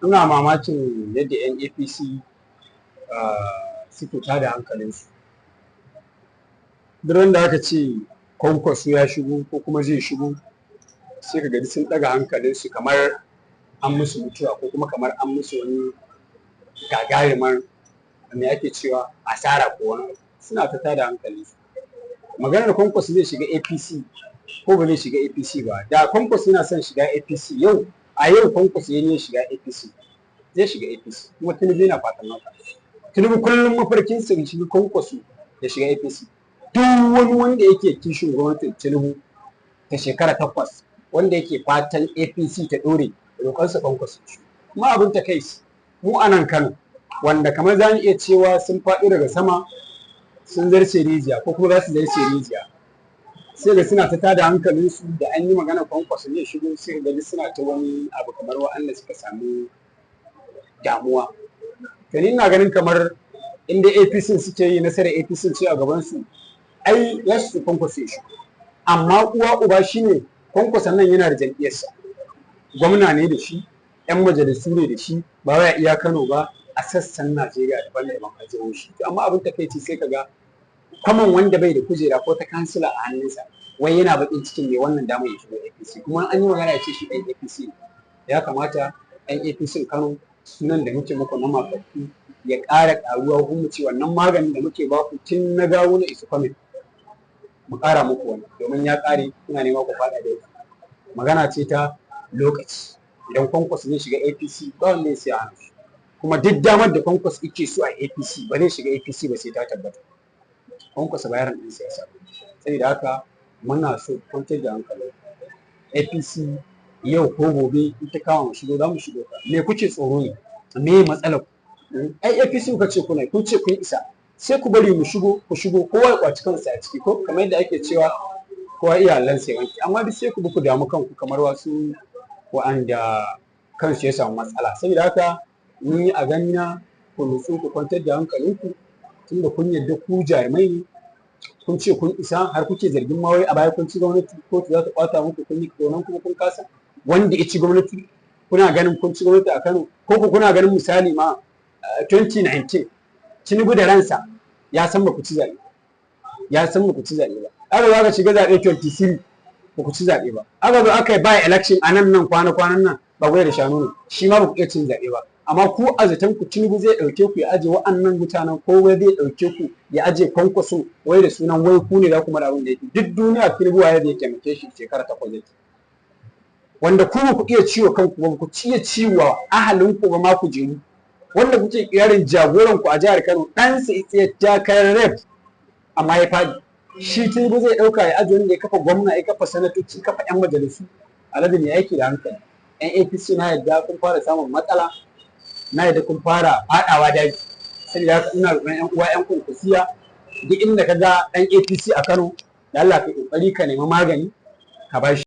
ina mamakin yadda 'yan APC suke tada hankalinsu. Duk da aka ce Kwankwaso ya shigo ko kuma zai shigo, sai ka gani sun ɗaga hankalinsu kamar an musu mutuwa ko kuma kamar an musu wani gagarumar me ake cewa asara ko wani suna ta tada hankalinsu. Maganar Kwankwaso zai shiga APC ko ba zai shiga APC ba, da Kwankwaso yana son shiga APC yau Kwankwaso ya shiga APC zai shiga APC kuma Tinubu yana fatan haka. Tinubu kullum mafarkinsa ya shiga Kwankwaso ya shiga APC. Duk wani wanda yake kishin gwamnatin Tinubu ta shekara 8 wanda yake fatan APC ta ɗore roƙonsa Kwankwaso. Kuma abin ta kai mu a nan Kano wanda kamar za mu iya cewa sun faɗi daga sama sun zarce rijiya ko kuma za su zarce rijiya, sai da suna ta tada hankalinsu da an yi magana Kwankwaso ne shigo sai ga suna ta wani abu kamar wa'anda suka samu damuwa. To ni ina ganin kamar inda APC suke yi nasarar APC ce a gabansu, ai za su Kwankwaso ya shigo. Amma uwa uba shine Kwankwaso nan yana da jam'iyyarsa, gwamna ne da shi, 'yan majalisu ne da shi, ba wai iya Kano ba, a sassan Najeriya daban-daban a jihohi. Amma abin takaici sai ka ga kaman wanda bai da kujera ko ta kansila a hannunsa wai yana bakin cikin mai wannan damar ya shigo APC, kuma an yi magana ya ce shi ɗan APC. Ya kamata ɗan APC Kano sunan da muke muku na makarfi ya ƙara ƙaruwa kuma ce wannan maganin da muke baku tun na gawo na isu kwamin mu ƙara muku wani domin ya ƙare kuna nema ku faɗa da ita. Magana ce ta lokaci, idan Kwankwaso zai shiga APC ba wanda ya siya hannu, kuma duk damar da Kwankwaso yake so a APC ba zai shiga APC ba sai ta tabbata. Kwankwaso ba yaron ɗin siyasa, saboda haka muna so kwantar da hankali. APC yau ko gobe in ta kama mu shigo za mu shigo. Me kuke tsoro ne? Me matsalar ku? Ai APC kuka ce kuna kun ce kun isa, sai ku bari mu shigo, ku shigo kowa ya kwaci kansa a ciki ko kamar yadda ake cewa kowa iyalan sai wanki, amma duk sai ku bi ku damu kanku kamar wasu wa'anda kansu ya samu matsala. Saboda haka ni a ganina ku nutsu ku kwantar da hankalinku, tunda kun yarda ku jarumai ne, kun ce kun isa har kuke zargin ma wai a baya kun ci gwamnati kotu za ta kwata muku kun yi donan kuma kun kasa. Wanda ya ci gwamnati kuna ganin kun ci gwamnati a Kano, ko ku kuna ganin misali ma 2019 Tinubu da ransa ya san ba ku ci zaɓe, ya san ba ku ci zaɓe ba. Aka zo aka shiga zaɓe 23 ba ku ci zaɓe ba. Aka zo aka yi by election a nan kwana-kwanan nan ba gwai da shanu ne, shi ma ba ku iya cin zaɓe ba. Amma ku a zaton ku Tinubu zai ɗauke ku ya aje wa'annan mutanen, ko wai zai ɗauke ku ya aje Kwankwaso wai da sunan wai ku ne za ku mara abin da yake. Duk duniya Tinubu waye zai taimake shi shekara 8 yake. Wanda ku ba ku iya ciwo kanku ba ku iya ciwo ahalinku ba ma ku jeru. Wanda kuke kirarin jagoran ku a jihar Kano ɗansa ya takarar rep amma ya faɗi. Shi Tinubu zai ɗauka ya aje wanda ya kafa gwamna, ya kafa sanatoci, kafa 'yan majalisu. Alhaji ne aiki da hankali. 'Yan APC na yadda kun fara samun matsala, na yadda kun fara faɗawa daji. Saboda haka ina roƙon 'yan uwa 'yan Kwankwasiya duk inda ka ga ɗan APC a Kano, da Allah ka ƙoƙari ka nemi magani ka bashi.